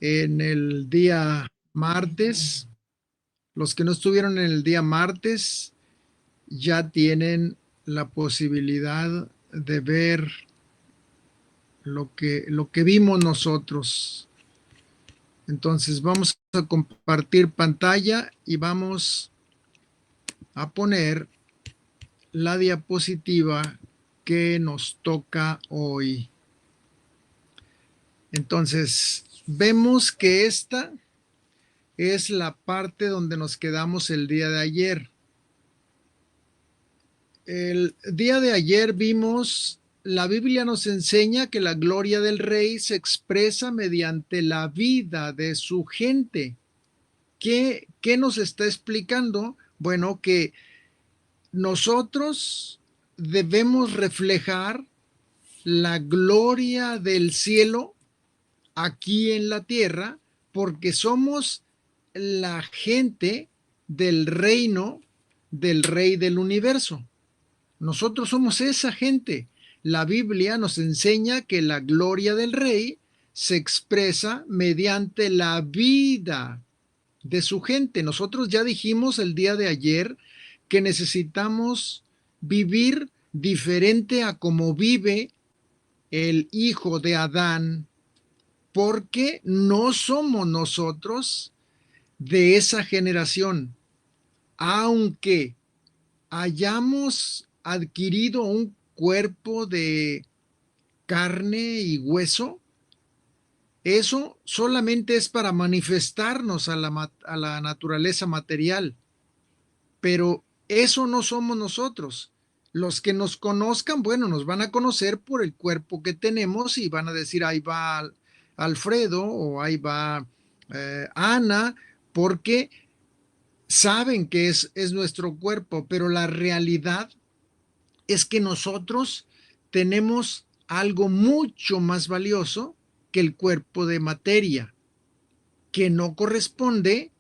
en el día martes. Los que no estuvieron en el día martes ya tienen la posibilidad de ver lo que vimos nosotros. Entonces vamos a compartir pantalla y vamos a poner la diapositiva que nos toca hoy. Entonces, vemos que esta es la parte donde nos quedamos el día de ayer. El día de ayer vimos, la Biblia nos enseña que la gloria del rey se expresa mediante la vida de su gente. ¿Qué nos está explicando? Bueno, que nosotros debemos reflejar la gloria del cielo aquí en la tierra porque somos la gente del reino del rey del universo. Nosotros somos esa gente. La Biblia nos enseña que la gloria del rey se expresa mediante la vida de su gente. Nosotros ya dijimos el día de ayer que necesitamos vivir diferente a como vive el hijo de Adán, porque no somos nosotros de esa generación. Aunque hayamos adquirido un cuerpo de carne y hueso, eso solamente es para manifestarnos a la naturaleza material, pero eso no somos nosotros. Los que nos conozcan, bueno, nos van a conocer por el cuerpo que tenemos y van a decir, ahí va Alfredo o ahí va Ana, porque saben que es nuestro cuerpo, pero la realidad es que nosotros tenemos algo mucho más valioso que el cuerpo de materia, que no corresponde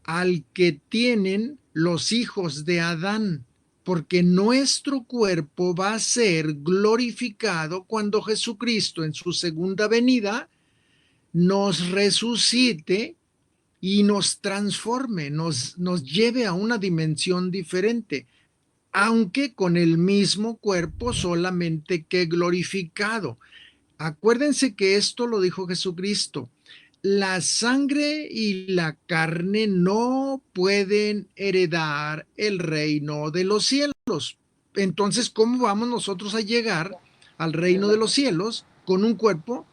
al que tienen los hijos de Adán, porque nuestro cuerpo va a ser glorificado cuando Jesucristo en su segunda venida nos resucite y nos transforme, nos lleve a una dimensión diferente, aunque con el mismo cuerpo, solamente que glorificado. Acuérdense que esto lo dijo Jesucristo. La sangre y la carne no pueden heredar el reino de los cielos. Entonces, ¿cómo vamos nosotros a llegar al reino de los cielos con un cuerpo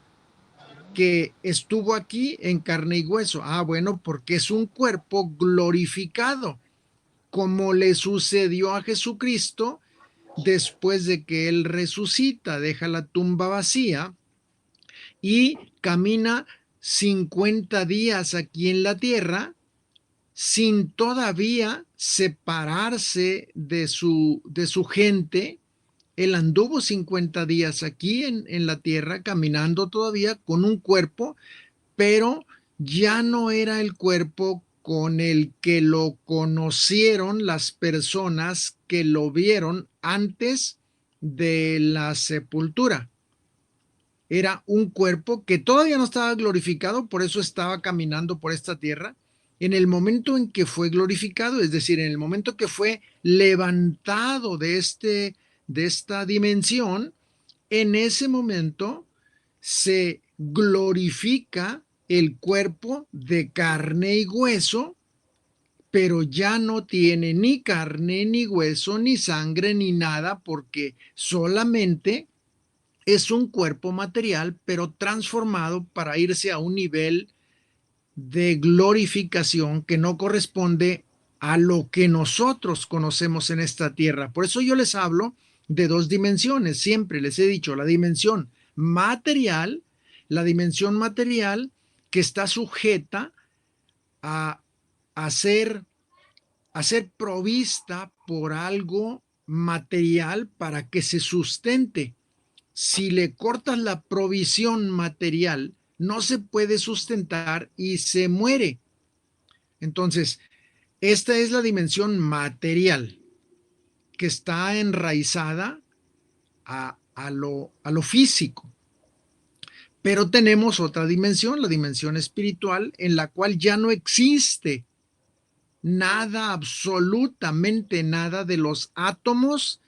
que estuvo aquí en carne y hueso? Ah, bueno, porque es un cuerpo glorificado, como le sucedió a Jesucristo después de que él resucita, deja la tumba vacía y camina 50 días aquí en la tierra sin todavía separarse de su gente. Él anduvo 50 días aquí en la tierra caminando todavía con un cuerpo, pero ya no era el cuerpo con el que lo conocieron las personas que lo vieron antes de la sepultura. Era un cuerpo que todavía no estaba glorificado, por eso estaba caminando por esta tierra. En el momento en que fue glorificado, es decir, en el momento que fue levantado de esta dimensión, en ese momento se glorifica el cuerpo de carne y hueso, pero ya no tiene ni carne, ni hueso, ni sangre, ni nada, porque solamente es un cuerpo material, pero transformado para irse a un nivel de glorificación que no corresponde a lo que nosotros conocemos en esta tierra. Por eso yo les hablo de dos dimensiones. Siempre les he dicho, la dimensión material que está sujeta a, a ser a ser provista por algo material para que se sustente. Si le cortas la provisión material, no se puede sustentar y se muere. Entonces, esta es la dimensión material que está enraizada a lo físico. Pero tenemos otra dimensión, la dimensión espiritual, en la cual ya no existe nada, absolutamente nada de los átomos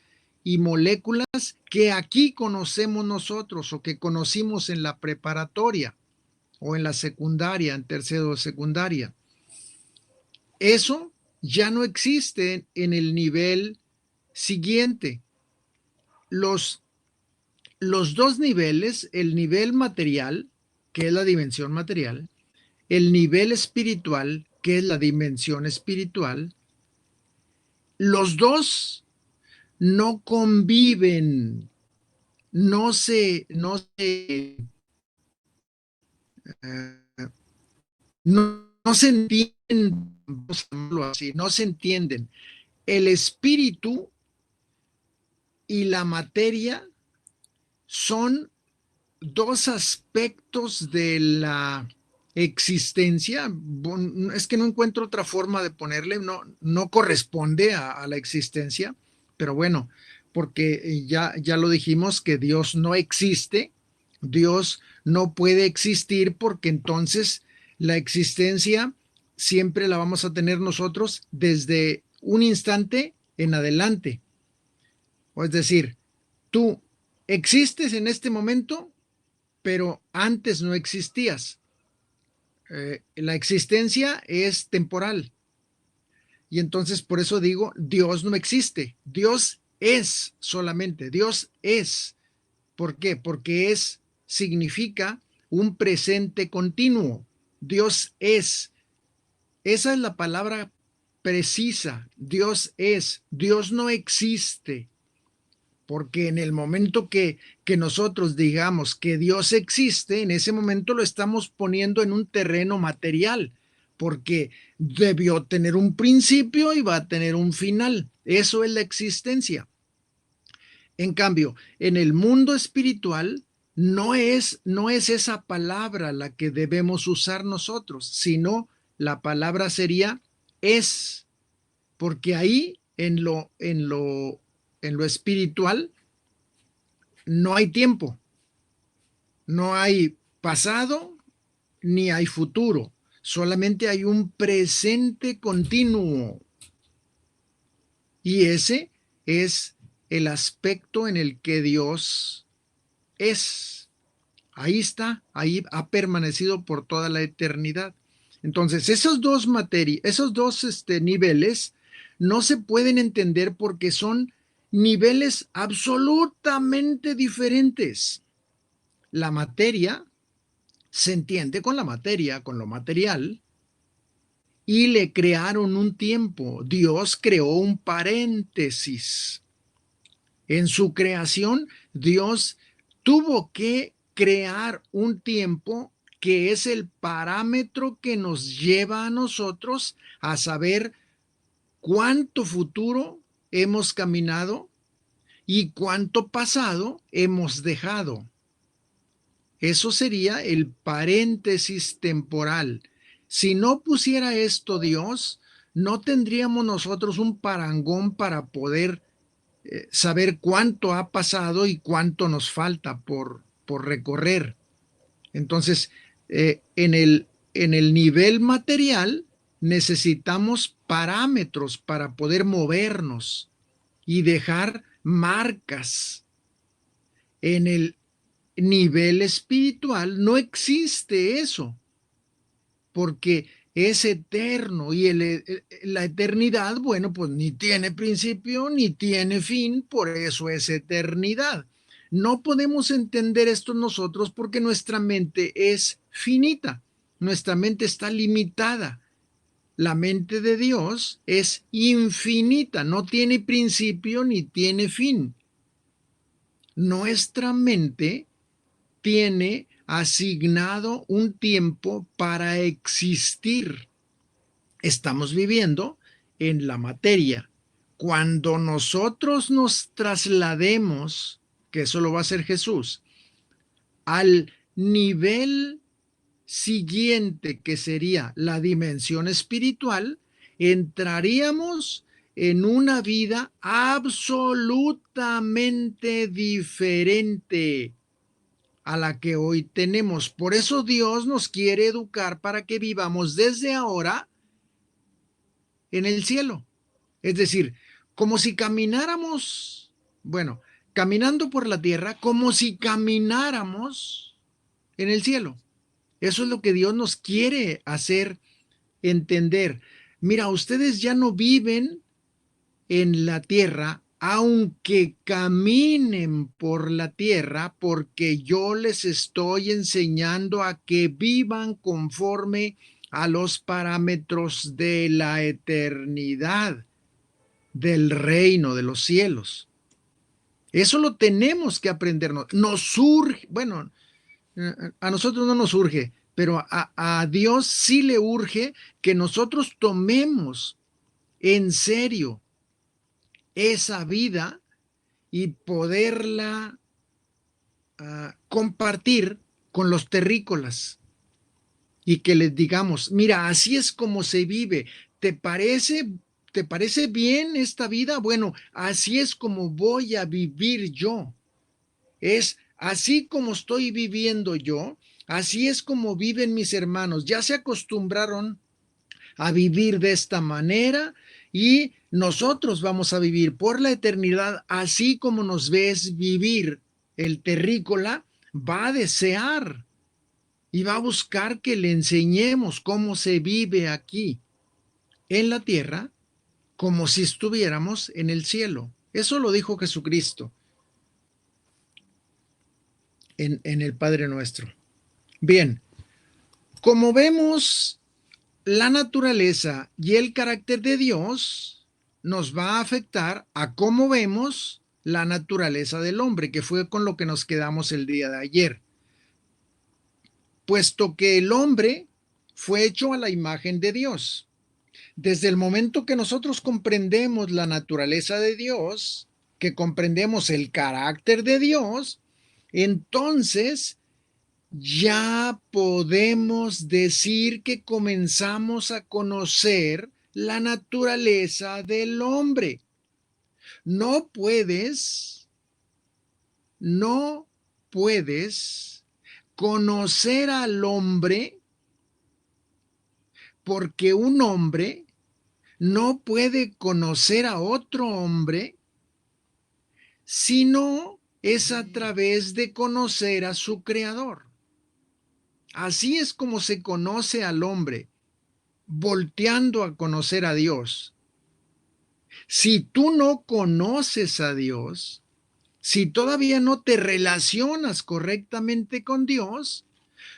y moléculas que aquí conocemos nosotros o que conocimos en la preparatoria o en la secundaria, en tercero de secundaria. Eso ya no existe en el nivel siguiente. Los dos niveles, el nivel material, que es la dimensión material, el nivel espiritual, que es la dimensión espiritual, los dos no conviven, no se entienden, vamos a llamarlo así, no se entienden. El espíritu y la materia son dos aspectos de la existencia. Es que no encuentro otra forma de ponerle, no corresponde a la existencia, pero bueno, porque ya lo dijimos que Dios no existe, Dios no puede existir porque entonces la existencia siempre la vamos a tener nosotros desde un instante en adelante. O es decir, tú existes en este momento, pero antes no existías. La existencia es temporal. Y entonces por eso digo, Dios no existe. Dios es solamente. Dios es. ¿Por qué? Porque es significa un presente continuo. Dios es. Esa es la palabra precisa. Dios es. Dios no existe. Porque en el momento que nosotros digamos que Dios existe, en ese momento lo estamos poniendo en un terreno material, porque debió tener un principio y va a tener un final. Eso es la existencia. En cambio, en el mundo espiritual no es esa palabra la que debemos usar nosotros, sino la palabra sería es, porque ahí en lo espiritual no hay tiempo, no hay pasado ni hay futuro, solamente hay un presente continuo. Y ese es el aspecto en el que Dios es. Ahí está, ahí ha permanecido por toda la eternidad. Entonces, esos dos niveles no se pueden entender porque son niveles absolutamente diferentes. La materia se entiende con la materia, con lo material, y le crearon un tiempo. Dios creó un paréntesis. En su creación, Dios tuvo que crear un tiempo que es el parámetro que nos lleva a nosotros a saber cuánto futuro hemos caminado y cuánto pasado hemos dejado. Eso sería el paréntesis temporal. Si no pusiera esto Dios, no tendríamos nosotros un parangón para poder saber cuánto ha pasado y cuánto nos falta por recorrer. Entonces, en el nivel material necesitamos parámetros para poder movernos y dejar marcas. En el nivel espiritual no existe eso, porque es eterno y la eternidad, bueno, pues ni tiene principio ni tiene fin, por eso es eternidad. No podemos entender esto nosotros porque nuestra mente es finita, nuestra mente está limitada. La mente de Dios es infinita, no tiene principio ni tiene fin. Nuestra mente tiene asignado un tiempo para existir. Estamos viviendo en la materia. Cuando nosotros nos traslademos, que eso lo va a hacer Jesús, al nivel siguiente, que sería la dimensión espiritual, entraríamos en una vida absolutamente diferente a la que hoy tenemos. Por eso Dios nos quiere educar para que vivamos desde ahora en el cielo. Es decir, como si camináramos, bueno, caminando por la tierra, como si camináramos en el cielo. Eso es lo que Dios nos quiere hacer entender. Mira, ustedes ya no viven en la tierra, aunque caminen por la tierra, porque yo les estoy enseñando a que vivan conforme a los parámetros de la eternidad, del reino de los cielos. Eso lo tenemos que aprendernos. Nos surge, bueno, a nosotros no nos urge, pero a Dios sí le urge que nosotros tomemos en serio esa vida y poderla compartir con los terrícolas y que les digamos, mira, así es como se vive. ¿Te parece bien esta vida? Bueno, así es como voy a vivir yo. Es así como estoy viviendo yo, así es como viven mis hermanos. Ya se acostumbraron a vivir de esta manera y nosotros vamos a vivir por la eternidad así como nos ves vivir. El terrícola va a desear y va a buscar que le enseñemos cómo se vive aquí en la tierra como si estuviéramos en el cielo. Eso lo dijo Jesucristo en el Padre Nuestro. Bien, como vemos, la naturaleza y el carácter de Dios nos va a afectar a cómo vemos la naturaleza del hombre, que fue con lo que nos quedamos el día de ayer. Puesto que el hombre fue hecho a la imagen de Dios. Desde el momento que nosotros comprendemos la naturaleza de Dios, que comprendemos el carácter de Dios, entonces ya podemos decir que comenzamos a conocer la naturaleza del hombre. No puedes conocer al hombre porque un hombre no puede conocer a otro hombre si no es a través de conocer a su creador. Así es como se conoce al hombre, volteando a conocer a Dios. Si tú no conoces a Dios, si todavía no te relacionas correctamente con Dios,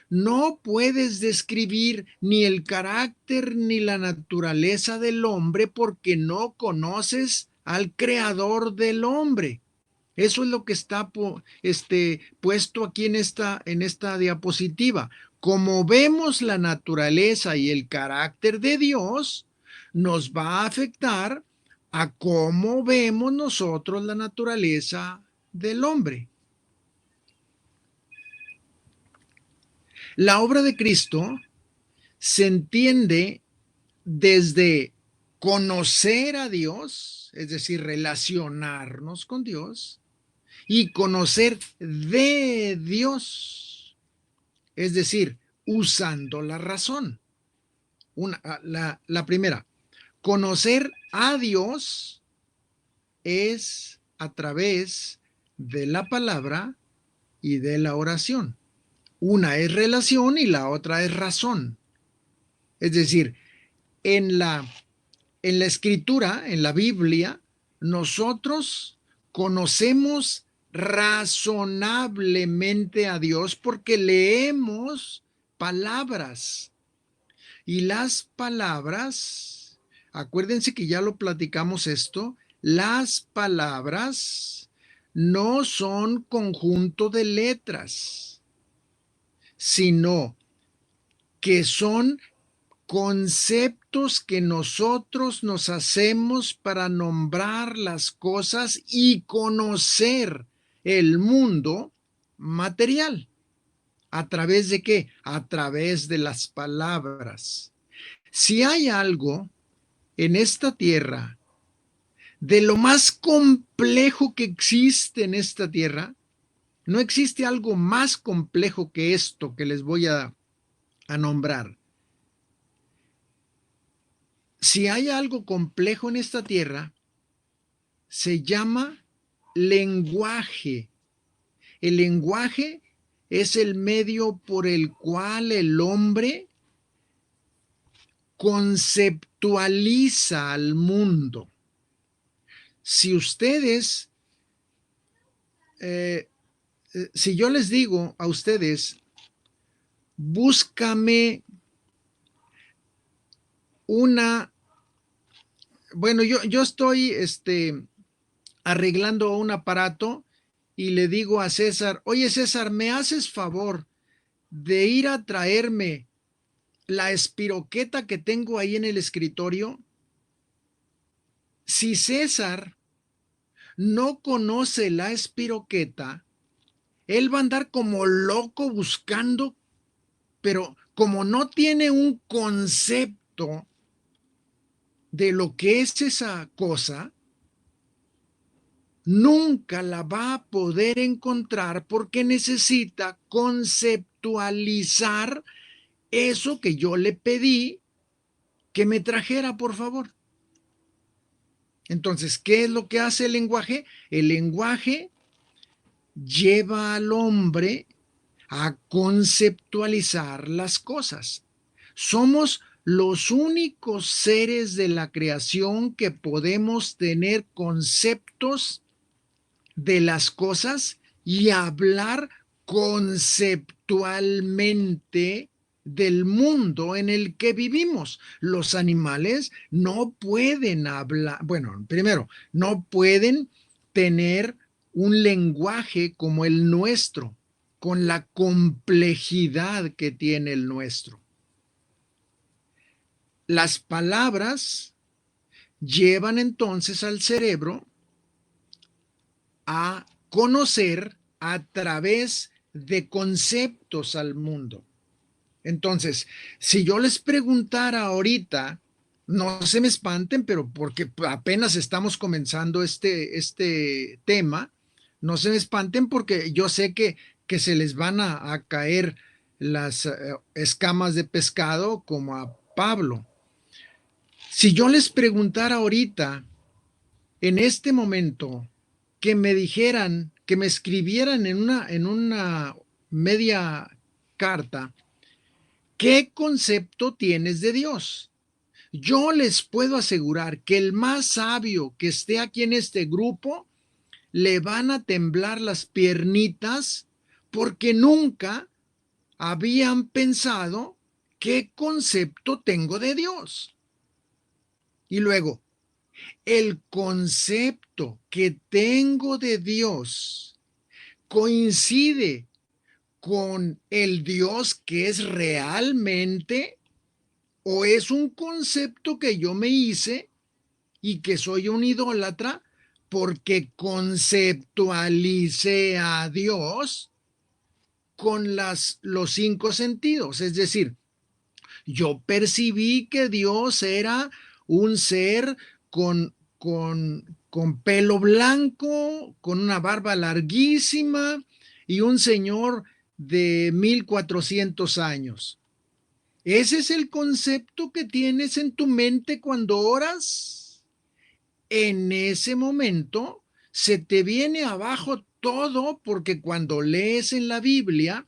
no puedes describir ni el carácter ni la naturaleza del hombre porque no conoces al creador del hombre. Eso es lo que está puesto aquí en esta diapositiva. Como vemos la naturaleza y el carácter de Dios, nos va a afectar a cómo vemos nosotros la naturaleza del hombre. La obra de Cristo se entiende desde conocer a Dios, es decir, relacionarnos con Dios, y conocer de Dios, es decir, usando la razón. La primera, conocer a Dios es a través de la palabra y de la oración. Una es relación y la otra es razón. Es decir, en la escritura, en la Biblia, nosotros conocemos razonablemente a Dios porque leemos palabras. Y las palabras, acuérdense que ya lo platicamos esto, las palabras no son conjunto de letras, sino que son conceptos que nosotros nos hacemos para nombrar las cosas y conocer el mundo material. ¿A través de qué? A través de las palabras. Si hay algo en esta tierra de lo más complejo que existe en esta tierra, No existe algo más complejo que esto que les voy a nombrar. Si hay algo complejo en esta tierra, se llama lenguaje. El lenguaje es el medio por el cual el hombre conceptualiza al mundo. Si ustedes, si yo les digo a ustedes, búscame bueno, yo estoy arreglando un aparato y le digo a César, oye César, ¿me haces favor de ir a traerme la espiroqueta que tengo ahí en el escritorio? Si César no conoce la espiroqueta, él va a andar como loco buscando, pero como no tiene un concepto de lo que es esa cosa, nunca la va a poder encontrar porque necesita conceptualizar eso que yo le pedí que me trajera, por favor. Entonces, ¿qué es lo que hace el lenguaje? El lenguaje lleva al hombre a conceptualizar las cosas. Somos los únicos seres de la creación que podemos tener conceptos de las cosas y hablar conceptualmente del mundo en el que vivimos. Los animales no pueden hablar, bueno, primero, no pueden tener un lenguaje como el nuestro, con la complejidad que tiene el nuestro. Las palabras llevan entonces al cerebro a conocer a través de conceptos al mundo. Entonces, si yo les preguntara ahorita, no se me espanten, pero porque apenas estamos comenzando este tema, no se me espanten porque yo sé que se les van a caer las escamas de pescado como a Pablo. Si yo les preguntara ahorita, en este momento, que me dijeran, que me escribieran en una media carta, ¿qué concepto tienes de Dios? Yo les puedo asegurar que el más sabio que esté aquí en este grupo le van a temblar las piernitas porque nunca habían pensado qué concepto tengo de Dios. Y luego, el concepto que tengo de Dios coincide con el Dios que es realmente, o es un concepto que yo me hice y que soy un idólatra porque conceptualicé a Dios con los cinco sentidos. Es decir, yo percibí que Dios era un ser con pelo blanco, con una barba larguísima y un señor de 1400 años. ¿Ese es el concepto que tienes en tu mente cuando oras? En ese momento se te viene abajo todo porque cuando lees en la Biblia,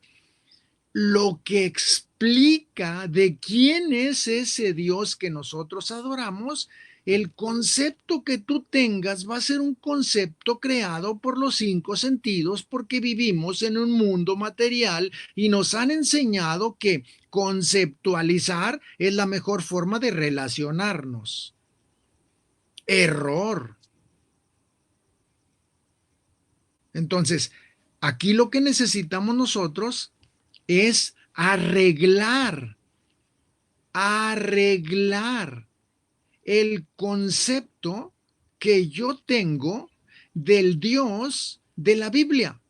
lo que explica de quién es ese Dios que nosotros adoramos, el concepto que tú tengas va a ser un concepto creado por los cinco sentidos porque vivimos en un mundo material y nos han enseñado que conceptualizar es la mejor forma de relacionarnos. Error. Entonces, aquí lo que necesitamos nosotros es arreglar el concepto que yo tengo del Dios de la Biblia.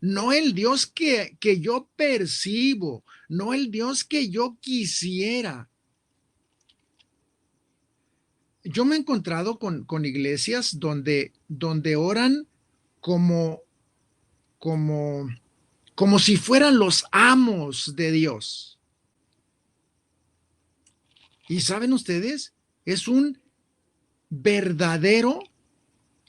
No el Dios que yo percibo, no el Dios que yo quisiera. Yo me he encontrado con iglesias donde oran como como si fueran los amos de Dios. Y saben ustedes, es un verdadero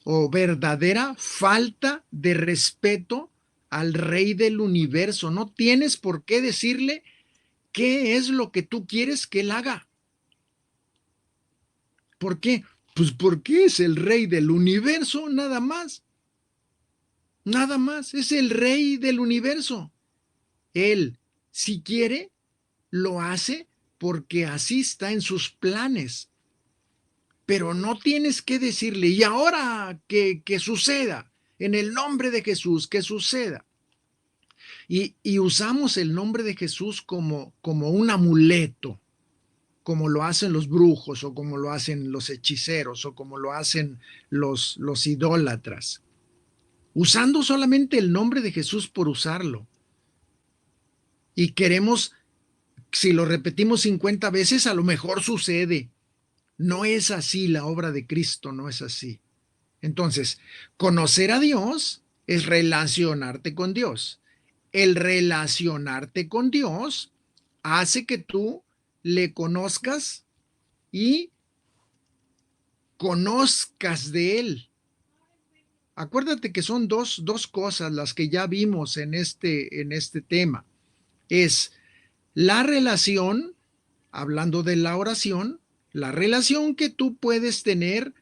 o verdadera falta de respeto al Rey del universo. No tienes por qué decirle qué es lo que tú quieres que él haga. ¿Por qué? Pues porque es el Rey del universo, nada más. Nada más, es el Rey del universo. Él, si quiere, lo hace porque así está en sus planes. Pero no tienes que decirle, y ahora que suceda, en el nombre de Jesús, que suceda. Y usamos el nombre de Jesús como un amuleto, como lo hacen los brujos, o como lo hacen los hechiceros, o como lo hacen los idólatras. Usando solamente el nombre de Jesús por usarlo. Y queremos, si lo repetimos 50 veces, a lo mejor sucede. No es así, la obra de Cristo no es así. Entonces, conocer a Dios es relacionarte con Dios. El relacionarte con Dios hace que tú le conozcas y conozcas de Él. Acuérdate que son dos cosas las que ya vimos en este tema. Es la relación, hablando de la oración, la relación que tú puedes tener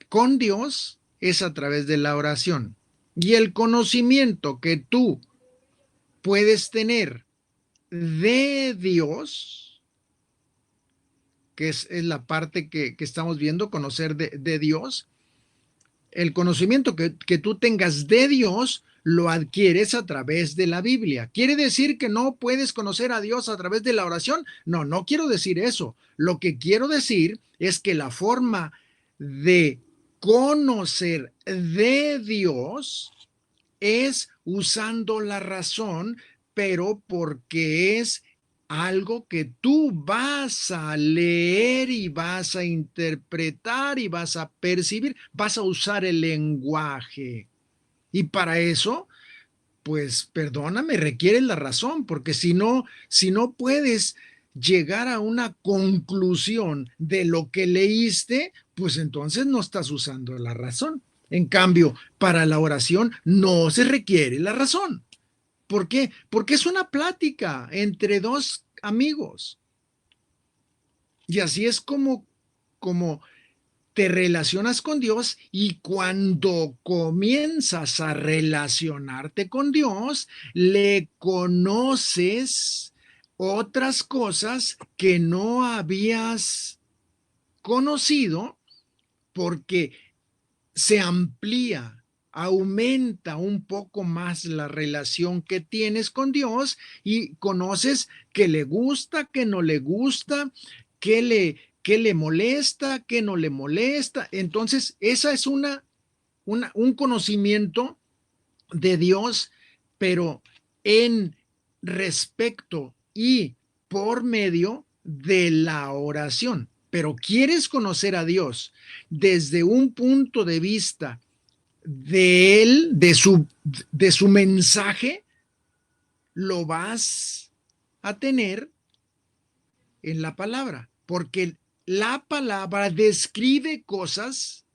con Dios es a través de la oración. Y el conocimiento que tú puedes tener de Dios, que es la parte que estamos viendo, conocer de Dios, el conocimiento que tú tengas de Dios lo adquieres a través de la Biblia. ¿Quiere decir que no puedes conocer a Dios a través de la oración? No, no quiero decir eso. Lo que quiero decir es que la forma de conocer de Dios es usando la razón, pero porque es algo que tú vas a leer y vas a interpretar y vas a percibir, vas a usar el lenguaje. Y para eso, pues perdóname, requiere la razón, porque si no puedes llegar a una conclusión de lo que leíste, pues entonces no estás usando la razón. En cambio, para la oración no se requiere la razón. ¿Por qué? Porque es una plática entre dos amigos. Y así es como te relacionas con Dios, y cuando comienzas a relacionarte con Dios, le conoces otras cosas que no habías conocido, porque se amplía, aumenta un poco más la relación que tienes con Dios, y conoces qué le gusta, qué no le gusta, qué le molesta, qué no le molesta. Entonces, esa es un conocimiento de Dios, pero en respecto y por medio de la oración. Pero quieres conocer a Dios desde un punto de vista de él, de su mensaje, lo vas a tener en la palabra, porque la palabra describe cosas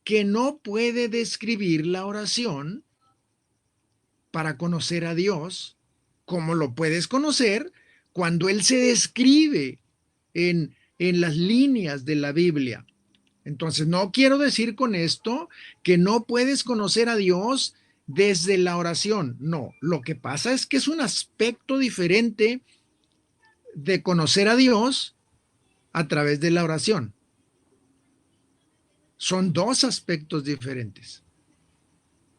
que no puede describir la oración. Para conocer a Dios, como lo puedes conocer cuando Él se describe en las líneas de la Biblia. Entonces, no quiero decir con esto que no puedes conocer a Dios desde la oración. No, lo que pasa es que es un aspecto diferente de conocer a Dios a través de la oración. Son dos aspectos diferentes.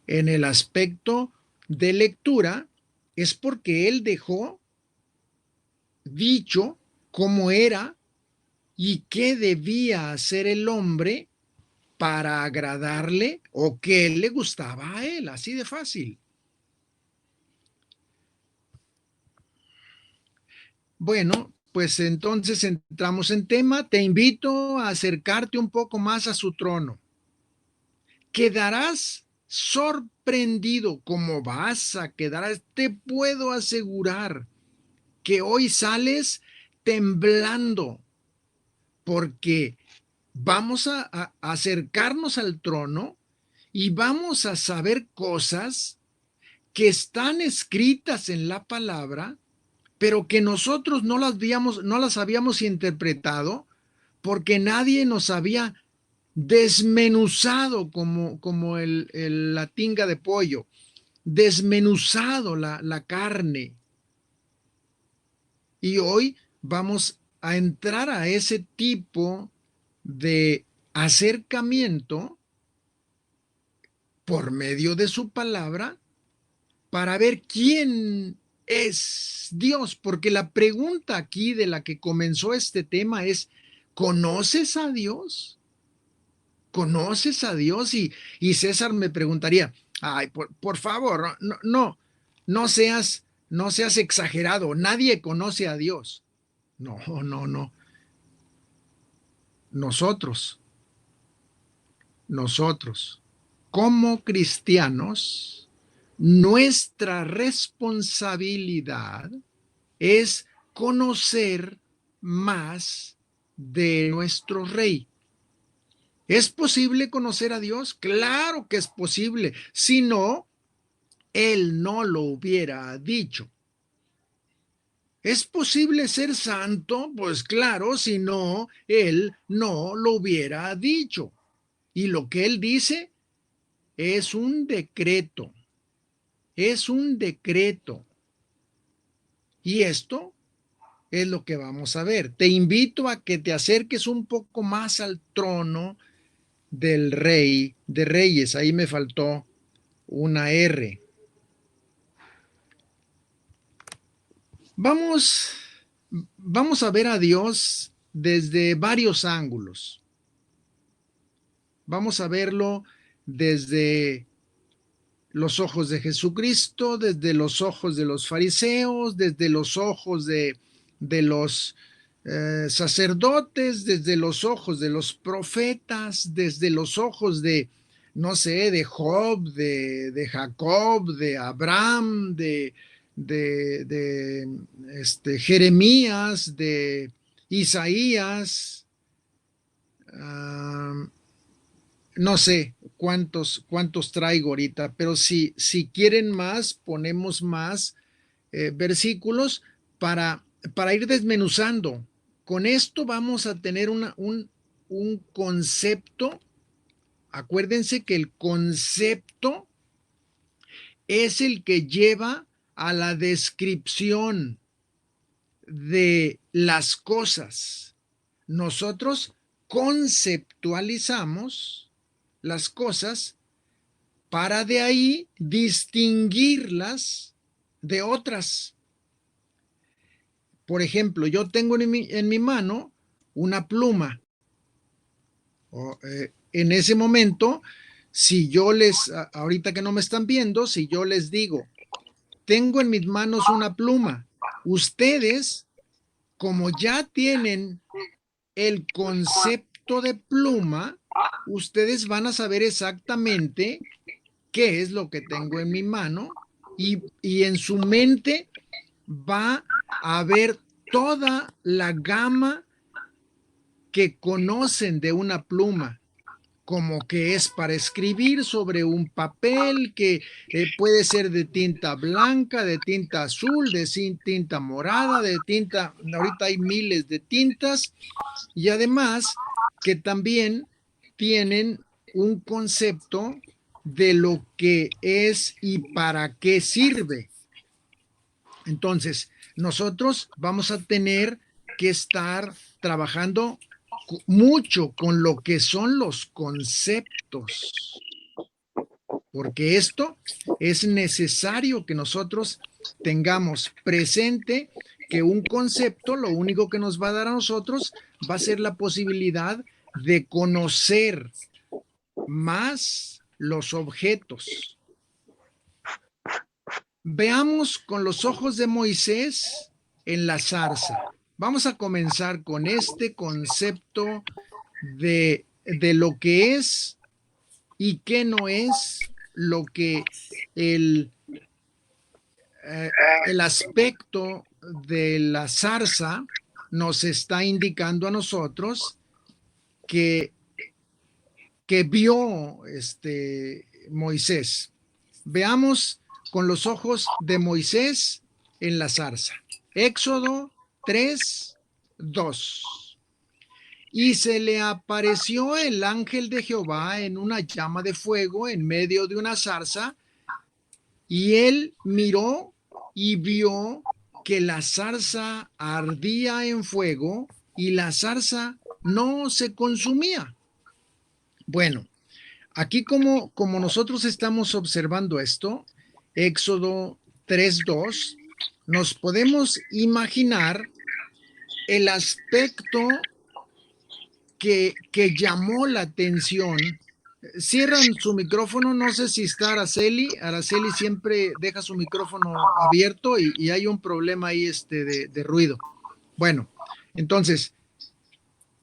En el aspecto de lectura es porque Él dejó dicho cómo era y qué debía hacer el hombre para agradarle, o qué le gustaba a Él, así de fácil. Bueno, pues entonces entramos en tema. Te invito a acercarte un poco más a su trono. Quedarás sorprendido. ¿Cómo vas a quedar? Te puedo asegurar que hoy sales temblando, porque vamos a acercarnos al trono y vamos a saber cosas que están escritas en la palabra, pero que nosotros no las habíamos interpretado, porque nadie nos había desmenuzado como la tinga de pollo, desmenuzado la carne. Y hoy vamos a entrar a ese tipo de acercamiento por medio de su palabra para ver quién es Dios, porque la pregunta aquí de la que comenzó este tema es: ¿conoces a Dios? ¿Conoces a Dios? Y César me preguntaría: ay, por favor, no seas exagerado, nadie conoce a Dios. No, no, no. Nosotros, como cristianos, nuestra responsabilidad es conocer más de nuestro Rey. ¿Es posible conocer a Dios? Claro que es posible. Si no, Él no lo hubiera dicho. ¿Es posible ser santo? Pues claro, si no, Él no lo hubiera dicho. Y lo que Él dice es un decreto. Es un decreto. Y esto es lo que vamos a ver. Te invito a que te acerques un poco más al trono del Rey de Reyes. Ahí me faltó una R. Vamos a ver a Dios desde varios ángulos. Vamos a verlo desde los ojos de Jesucristo, desde los ojos de los fariseos, desde los ojos de los sacerdotes, desde los ojos de los profetas, desde los ojos de, no sé, de Job, de Jacob, de Abraham, de Jeremías, de Isaías. No sé cuántos traigo ahorita, pero si quieren más, ponemos más versículos para, ir desmenuzando. Con esto vamos a tener un concepto. Acuérdense que el concepto es el que lleva a la descripción de las cosas. Nosotros conceptualizamos las cosas para de ahí distinguirlas de otras. Por ejemplo, yo tengo en mi mano una pluma. En ese momento, si yo ahorita que no me están viendo, si yo les digo: tengo en mis manos una pluma, ustedes, como ya tienen el concepto de pluma, ustedes van a saber exactamente qué es lo que tengo en mi mano, y en su mente va a haber toda la gama que conocen de una pluma, como que es para escribir sobre un papel, que puede ser de tinta blanca, de tinta azul, de tinta morada, de tinta, ahorita hay miles de tintas, y además que también tienen un concepto de lo que es y para qué sirve. Entonces, nosotros vamos a tener que estar trabajando mucho con lo que son los conceptos, porque esto es necesario que nosotros tengamos presente, que un concepto lo único que nos va a dar a nosotros va a ser la posibilidad de conocer más los objetos. Veamos con los ojos de Moisés en la zarza. Vamos a comenzar con este concepto de lo que es y qué no es lo que el, el aspecto de la zarza nos está indicando a nosotros que, que vio Moisés. Veamos con los ojos de Moisés en la zarza. Éxodo 3:2. Y se le apareció el ángel de Jehová en una llama de fuego en medio de una zarza, y él miró y vio que la zarza ardía en fuego y la zarza no se consumía. Bueno, aquí como nosotros estamos observando esto, Éxodo 3:2, nos podemos imaginar el aspecto que llamó la atención. Cierran su micrófono, no sé si está Araceli. Araceli siempre deja su micrófono abierto y hay un problema ahí de ruido. Bueno, entonces,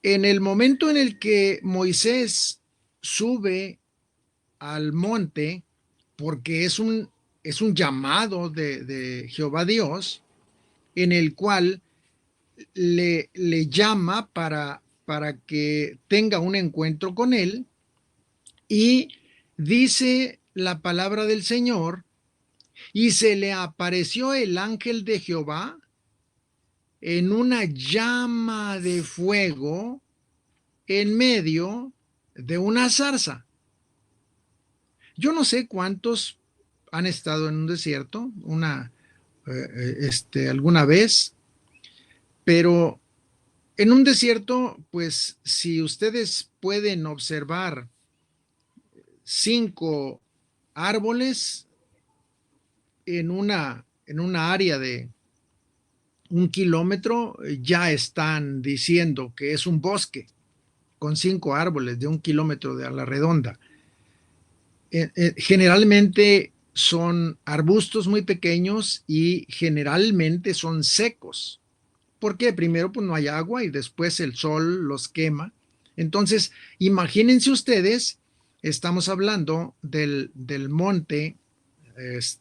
en el momento en el que Moisés sube al monte, porque es un llamado de Jehová Dios, en el cual le llama para que tenga un encuentro con él, y dice la palabra del Señor, y se le apareció el ángel de Jehová en una llama de fuego en medio de una zarza. Yo no sé cuántos han estado en un desierto alguna vez, pero en un desierto, pues si ustedes pueden observar 5 árboles en una área de 1 kilómetro, ya están diciendo que es un bosque con 5 árboles de 1 kilómetro a la redonda. Generalmente son arbustos muy pequeños y generalmente son secos. ¿Por qué? Primero, pues no hay agua y después el sol los quema. Entonces, imagínense ustedes, estamos hablando del monte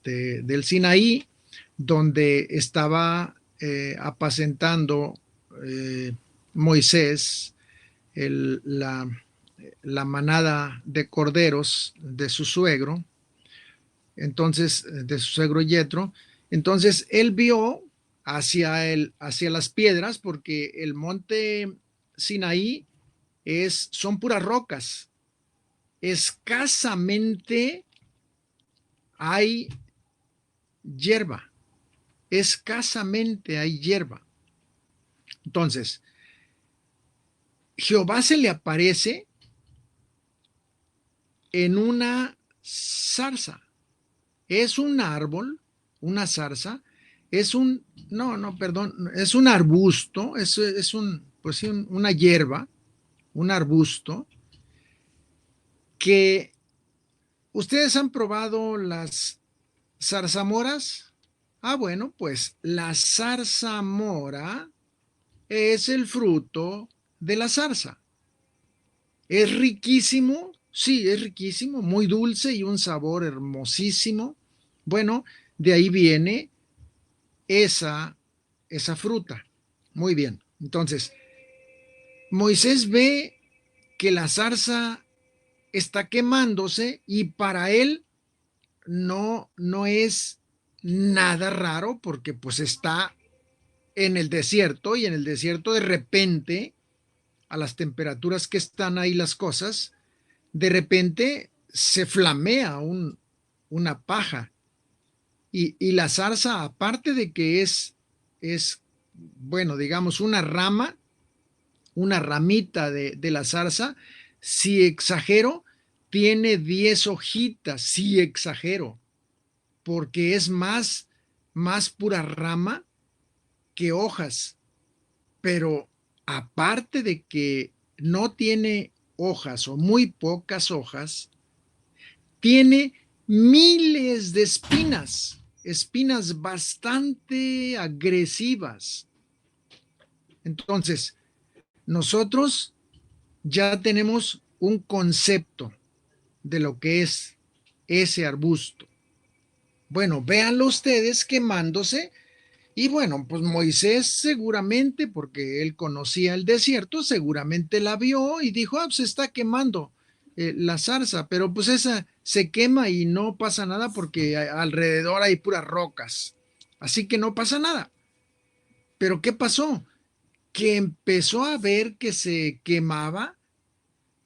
del Sinaí, donde estaba apacentando Moisés la manada de corderos de su suegro, entonces, de su suegro Yetro. Entonces, él vio hacia las piedras, porque el monte Sinaí son puras rocas. Escasamente hay hierba. Escasamente hay hierba. Entonces, Jehová se le aparece en una zarza. Es un árbol, una zarza, es un, no, perdón, es un arbusto, pues sí, una hierba, un arbusto, que ustedes han probado las zarzamoras. Ah, bueno, pues la zarzamora es el fruto de la zarza. Es riquísimo, sí, es riquísimo, muy dulce y un sabor hermosísimo. Bueno, de ahí viene esa fruta. Muy bien. Entonces, Moisés ve que la zarza está quemándose y para él no es nada raro, porque pues está en el desierto, y en el desierto de repente, a las temperaturas que están ahí las cosas, de repente se flamea una paja. Y la zarza, aparte de que bueno, digamos, una ramita de la zarza, si exagero, tiene 10 hojitas, si exagero, porque es más pura rama que hojas. Pero aparte de que no tiene hojas o muy pocas hojas, tiene miles de espinas bastante agresivas. Entonces, nosotros ya tenemos un concepto de lo que es ese arbusto. Bueno, véanlo ustedes quemándose. Y bueno, pues Moisés seguramente, porque él conocía el desierto, seguramente la vio y dijo, ah, pues se está quemando la zarza, pero pues esa se quema y no pasa nada porque alrededor hay puras rocas. Así que no pasa nada. Pero ¿qué pasó? Que empezó a ver que se quemaba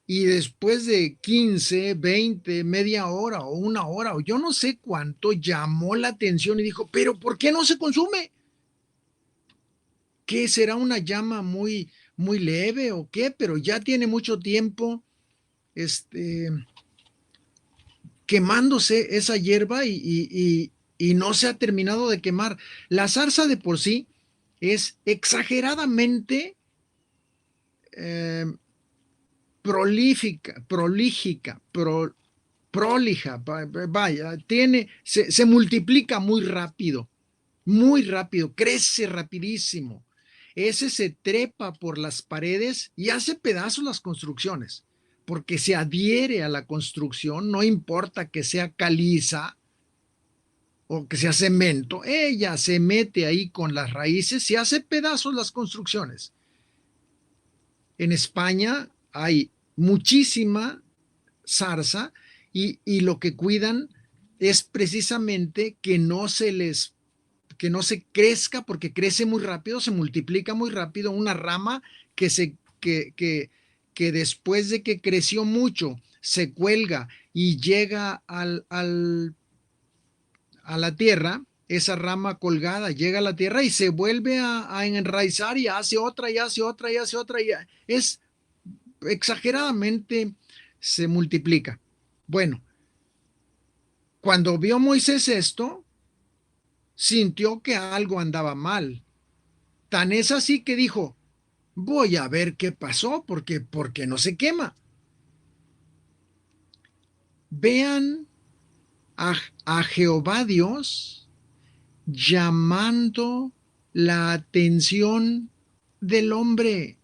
y después de 15, 20, media hora o una hora o yo no sé cuánto, llamó la atención y dijo, pero ¿por qué no se consume? ¿Qué será una llama muy leve o qué? Pero ya tiene mucho tiempo este, quemándose esa hierba y no se ha terminado de quemar. La zarza de por sí es exageradamente eh, prolija, vaya, se multiplica muy rápido, crece rapidísimo. Ese se trepa por las paredes y hace pedazos las construcciones, porque se adhiere a la construcción, no importa que sea caliza o que sea cemento, ella se mete ahí con las raíces y hace pedazos las construcciones. En España hay muchísima zarza y lo que cuidan es precisamente que no se crezca porque crece muy rápido, se multiplica muy rápido, una rama que que después de que creció mucho se cuelga y llega a la tierra, esa rama colgada llega a la tierra y se vuelve a enraizar y hace otra y hace otra y hace otra y es exageradamente se multiplica. Bueno, cuando vio Moisés esto, sintió que algo andaba mal. Tan es así que dijo, voy a ver qué pasó porque no se quema. Vean a, a Jehová Dios llamando la atención del hombre.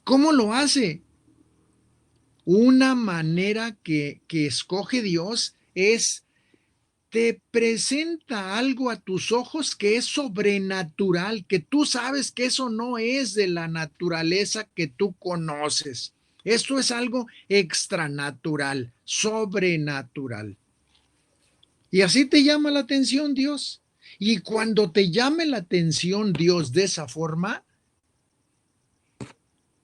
¿Cómo lo hace? Una manera que escoge Dios es te presenta algo a tus ojos que es sobrenatural, que tú sabes que eso no es de la naturaleza que tú conoces. Esto es algo extranatural, sobrenatural. Y así te llama la atención Dios. Y cuando te llame la atención Dios de esa forma,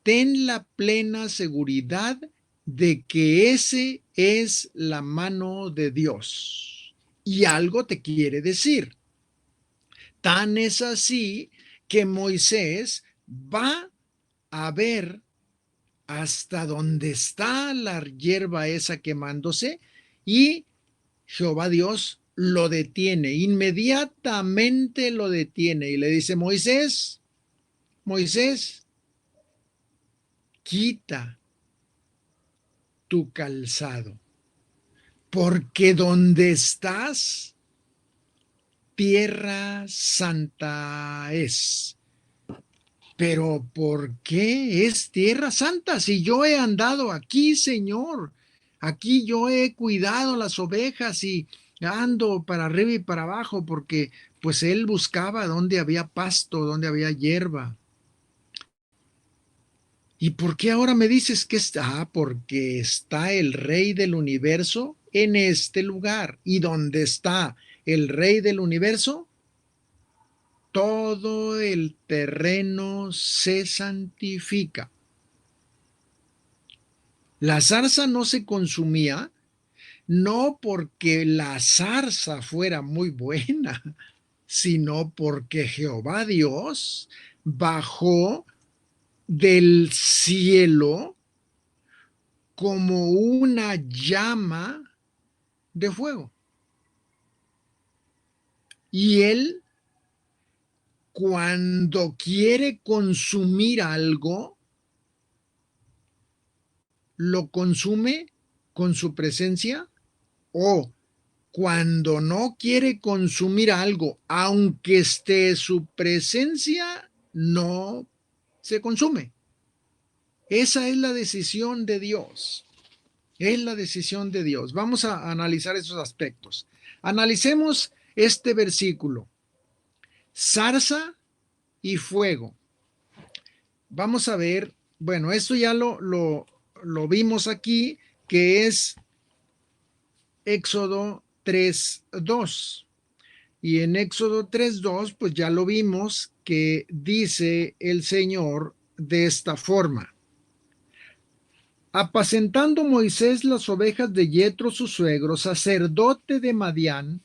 ten la plena seguridad de que ese es la mano de Dios. Y algo te quiere decir. Tan es así que Moisés va a ver hasta dónde está la hierba esa quemándose y Jehová Dios lo detiene, inmediatamente lo detiene y le dice, Moisés, Moisés, quita tu calzado, porque donde estás, tierra santa es. Pero ¿por qué es tierra santa? Si yo he andado aquí, Señor, aquí yo he cuidado las ovejas y ando para arriba y para abajo porque pues él buscaba donde había pasto, donde había hierba. ¿Y por qué ahora me dices que está? Porque está el Rey del universo en este lugar. ¿Y dónde está el Rey del universo? Todo el terreno se santifica. La zarza no se consumía, no porque la zarza fuera muy buena, sino porque Jehová Dios bajó del cielo como una llama de fuego. Y él, cuando quiere consumir algo, lo consume con su presencia o cuando no quiere consumir algo, aunque esté su presencia, no se consume. Esa es la decisión de Dios. Es la decisión de Dios. Vamos a analizar esos aspectos. Analicemos este versículo. Zarza y fuego. Vamos a ver, bueno, esto ya lo vimos aquí, que es Éxodo 3:2. Y en Éxodo 3:2, pues ya lo vimos que dice el Señor de esta forma. Apacentando Moisés las ovejas de Yetro su suegro, sacerdote de Madián,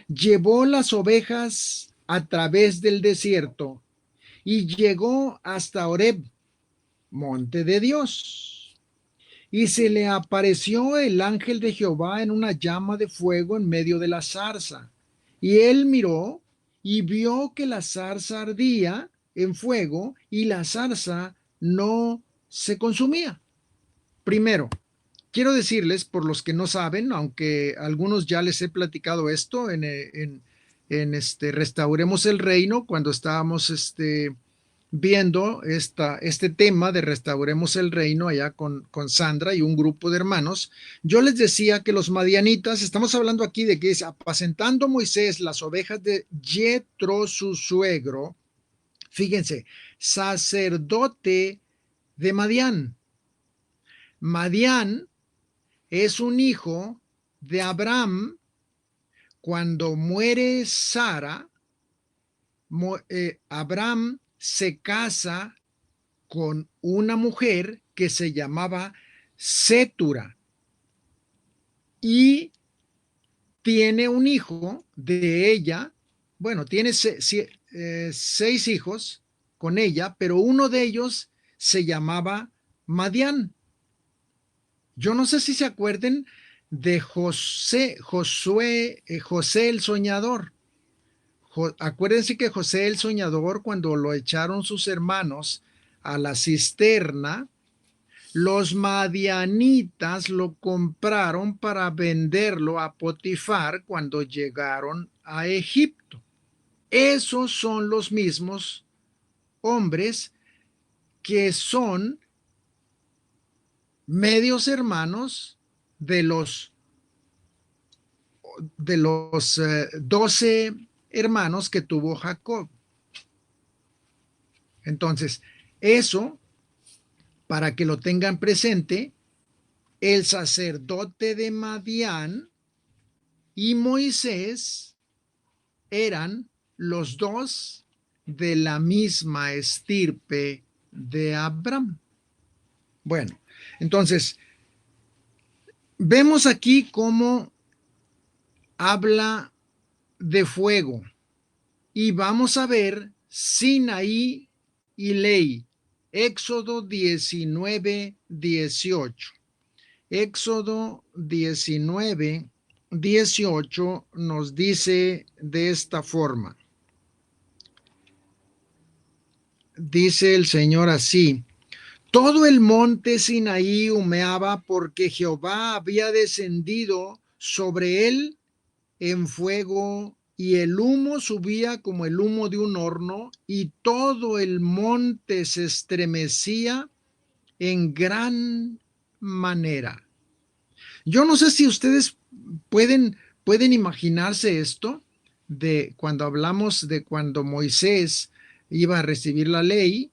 llevó las ovejas a través del desierto y llegó hasta Horeb, monte de Dios. Y se le apareció el ángel de Jehová en una llama de fuego en medio de la zarza. Y él miró y vio que la zarza ardía en fuego y la zarza no se consumía. Primero, quiero decirles, por los que no saben, aunque algunos ya les he platicado esto en Restauremos el Reino, cuando estábamos viendo este tema de Restauremos el Reino allá con Sandra y un grupo de hermanos, yo les decía que los madianitas, estamos hablando aquí de que es apacentando Moisés las ovejas de Yetro, su suegro, fíjense, sacerdote de Madián. Madián es un hijo de Abraham. Cuando muere Sara, Abraham se casa con una mujer que se llamaba Sétura y tiene un hijo de ella. Bueno, tiene 6 hijos con ella, pero uno de ellos se llamaba Madián. Yo no sé si se acuerden de José el Soñador. Acuérdense que José el Soñador, cuando lo echaron sus hermanos a la cisterna, los madianitas lo compraron para venderlo a Potifar cuando llegaron a Egipto. Esos son los mismos hombres que son medios hermanos de los 12 hermanos que tuvo Jacob. Entonces, eso, para que lo tengan presente, el sacerdote de Madián y Moisés eran los dos de la misma estirpe de Abraham. Bueno, entonces, vemos aquí cómo habla de fuego y vamos a ver Sinaí y ley. Éxodo 19:18. Éxodo 19:18 nos dice de esta forma. Dice el Señor así: todo el monte Sinaí humeaba porque Jehová había descendido sobre él en fuego y el humo subía como el humo de un horno y todo el monte se estremecía en gran manera. Yo no sé si ustedes pueden imaginarse esto de cuando hablamos de cuando Moisés iba a recibir la ley.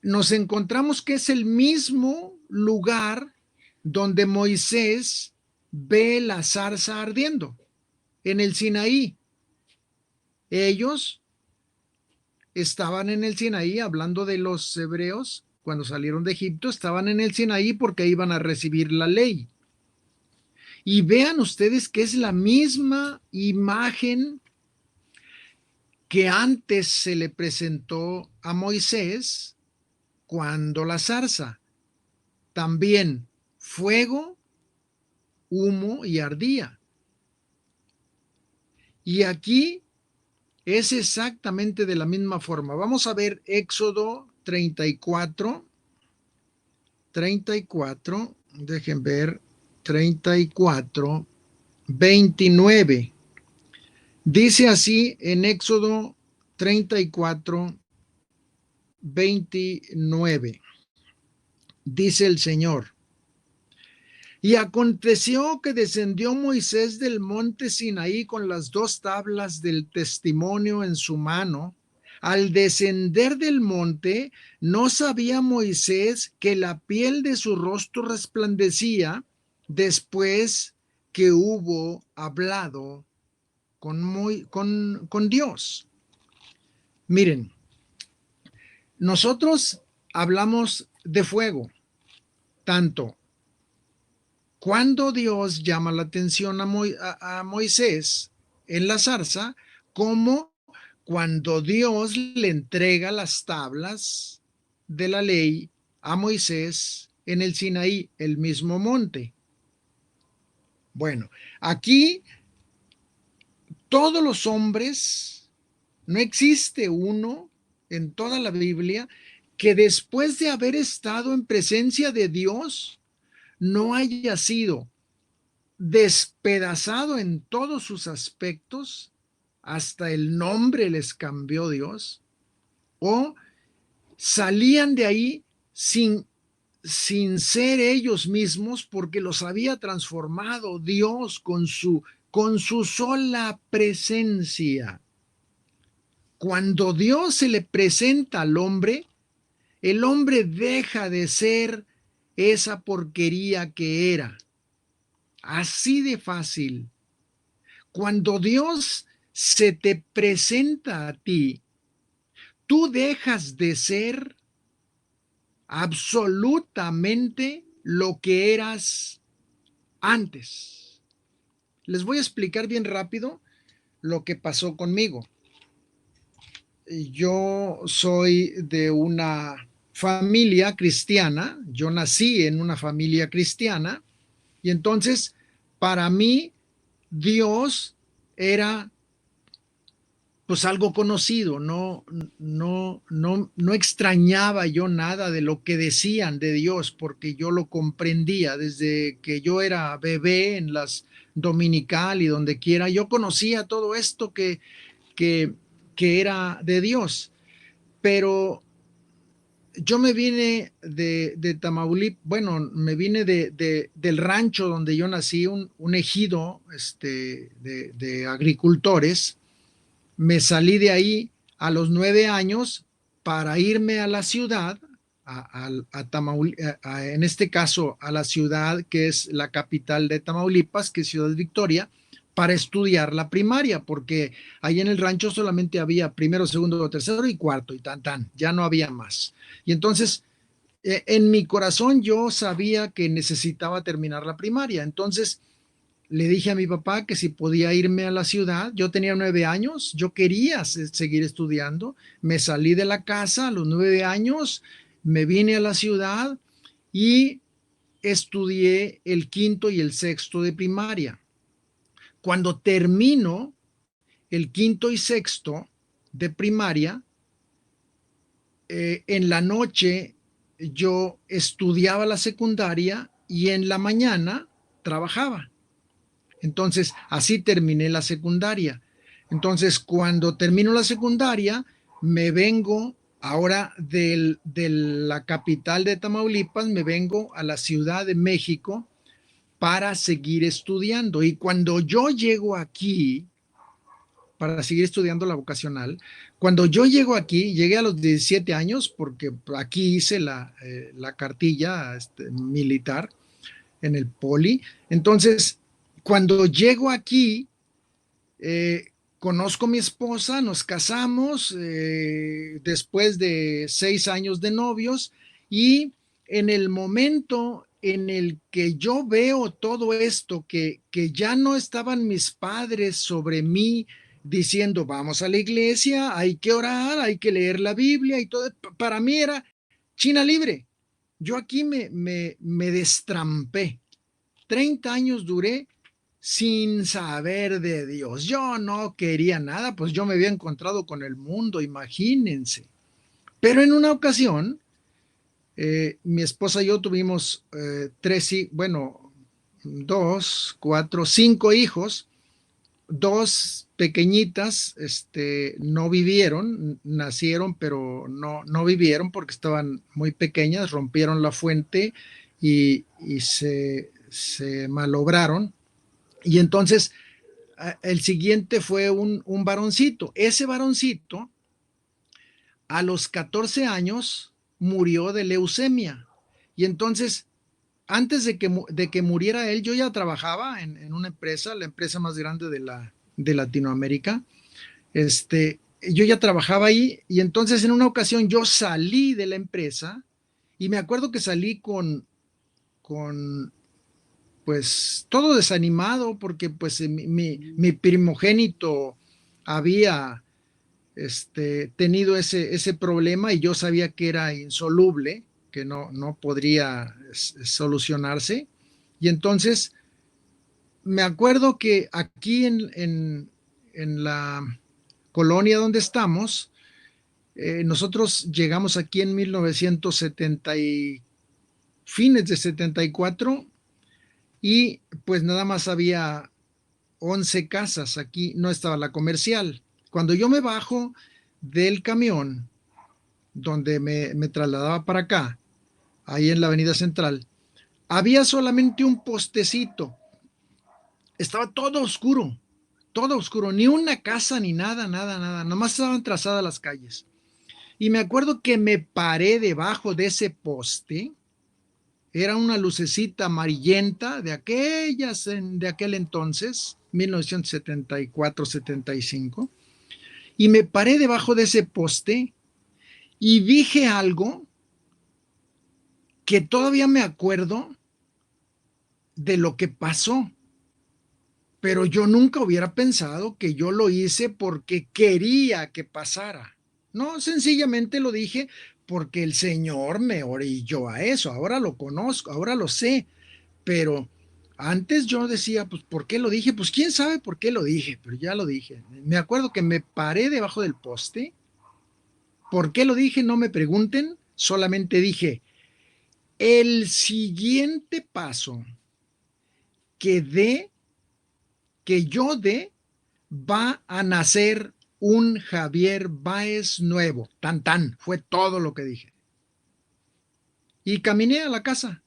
Nos encontramos que es el mismo lugar donde Moisés ve la zarza ardiendo, en el Sinaí. Ellos estaban en el Sinaí, hablando de los hebreos, cuando salieron de Egipto, estaban en el Sinaí porque iban a recibir la ley. Y vean ustedes que es la misma imagen que antes se le presentó a Moisés cuando la zarza. También fuego, humo y ardía. Y aquí es exactamente de la misma forma. Vamos a ver Éxodo 34. Dejen ver, 34, 29. Dice así en Éxodo 34, 29. Dice el Señor: Y aconteció que descendió Moisés del monte Sinaí con las 2 tablas del testimonio en su mano. Al descender del monte, no sabía Moisés que la piel de su rostro resplandecía después que hubo hablado con Dios. Miren, nosotros hablamos de fuego, tanto cuando Dios llama la atención a Moisés en la zarza, como cuando Dios le entrega las tablas de la ley a Moisés en el Sinaí, el mismo monte. Bueno, aquí todos los hombres, no existe uno en toda la Biblia que después de haber estado en presencia de Dios no haya sido despedazado en todos sus aspectos, hasta el nombre les cambió Dios, o salían de ahí sin ser ellos mismos, porque los había transformado Dios con su sola presencia. Cuando Dios se le presenta al hombre, el hombre deja de ser esa porquería que era. Así de fácil. Cuando Dios se te presenta a ti, tú dejas de ser absolutamente lo que eras antes. Les voy a explicar bien rápido lo que pasó conmigo. Yo soy de una familia cristiana, yo nací en una familia cristiana, y entonces para mí Dios era pues algo conocido, no extrañaba yo nada de lo que decían de Dios, porque yo lo comprendía desde que yo era bebé en las dominical y donde quiera. Yo conocía todo esto que, que era de Dios, pero yo me vine de Tamaulipas, bueno, me vine del rancho donde yo nací, un ejido de agricultores. Me salí de ahí a los 9 años para irme a la ciudad, en este caso a la ciudad que es la capital de Tamaulipas, que es Ciudad Victoria, para estudiar la primaria, porque ahí en el rancho solamente había primero, segundo, tercero y cuarto, y ya no había más. Y entonces, en mi corazón yo sabía que necesitaba terminar la primaria. Entonces, le dije a mi papá que si podía irme a la ciudad. Yo tenía 9 años, yo quería seguir estudiando. Me salí de la casa a los 9 años, me vine a la ciudad y estudié el quinto y el sexto de primaria. Cuando termino el quinto y sexto de primaria, en la noche yo estudiaba la secundaria y en la mañana trabajaba. Entonces, así terminé la secundaria. Entonces, cuando termino la secundaria, me vengo ahora de la capital de Tamaulipas, me vengo a la Ciudad de México para seguir estudiando. Y cuando yo llego aquí, para seguir estudiando la vocacional, cuando yo llego aquí, llegué a los 17 años, porque aquí hice la cartilla militar en el poli. Entonces, cuando llego aquí, conozco a mi esposa, nos casamos después de 6 años de novios, y en el momento en el que yo veo todo esto, que ya no estaban mis padres sobre mí diciendo, vamos a la iglesia, hay que orar, hay que leer la Biblia y todo, para mí era China libre. Yo aquí me destrampé. 30 años duré sin saber de Dios. Yo no quería nada, pues yo me había encontrado con el mundo, imagínense. Pero en una ocasión, mi esposa y yo tuvimos dos, cuatro, 5 hijos. Dos pequeñitas, no vivieron, nacieron, pero no vivieron porque estaban muy pequeñas, rompieron la fuente y se malograron. Y entonces el siguiente fue un varoncito. Ese varoncito a los 14 años murió de leucemia. Y entonces, antes de que muriera él, yo ya trabajaba en una empresa, la empresa más grande de Latinoamérica. Yo ya trabajaba ahí y entonces en una ocasión yo salí de la empresa y me acuerdo que salí con pues todo desanimado porque pues mi primogénito había tenido ese problema y yo sabía que era insoluble, que no podría solucionarse. Y entonces me acuerdo que aquí en la colonia donde estamos, nosotros llegamos aquí en 1970 y fines de 74 y pues nada más había 11 casas aquí, no estaba la comercial. Cuando yo me bajo del camión donde me trasladaba para acá, ahí en la Avenida Central, había solamente un postecito. Estaba todo oscuro, ni una casa, ni nada, nada, nada. Nomás estaban trazadas las calles. Y me acuerdo que me paré debajo de ese poste. Era una lucecita amarillenta de aquellas, de aquel entonces, 1974-75. Y me paré debajo de ese poste y dije algo que todavía me acuerdo de lo que pasó, pero yo nunca hubiera pensado que yo lo hice porque quería que pasara. No, sencillamente lo dije porque el Señor me orilló a eso. Ahora lo conozco, ahora lo sé, pero antes yo decía, pues, ¿por qué lo dije? Pues, quién sabe por qué lo dije, pero ya lo dije. Me acuerdo que me paré debajo del poste. ¿Por qué lo dije? No me pregunten, solamente dije, el siguiente paso que dé, que yo dé, va a nacer un Javier Báez nuevo. Tan tan, fue todo lo que dije. Y caminé a la casa.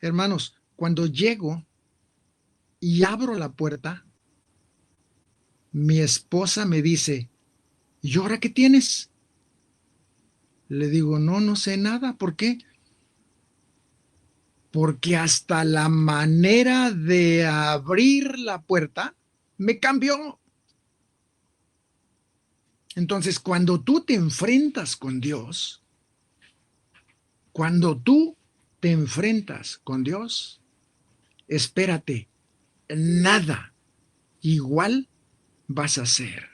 Hermanos, cuando llego y abro la puerta, mi esposa me dice, ¿y ahora qué tienes? Le digo, no, no sé nada. ¿Por qué? Porque hasta la manera de abrir la puerta me cambió. Entonces, cuando tú te enfrentas con Dios, cuando tú te enfrentas con Dios, espérate, nada igual vas a hacer.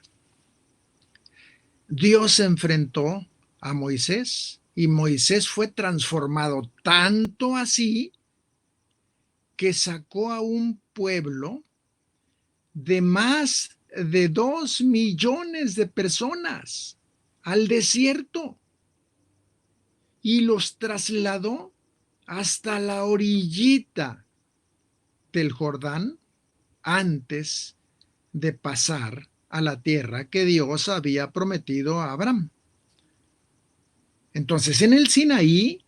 Dios se enfrentó a Moisés y Moisés fue transformado tanto así que sacó a un pueblo de más de 2 millones de personas al desierto y los trasladó hasta la orillita del Jordán antes de pasar a la tierra que Dios había prometido a Abraham. Entonces, en el Sinaí,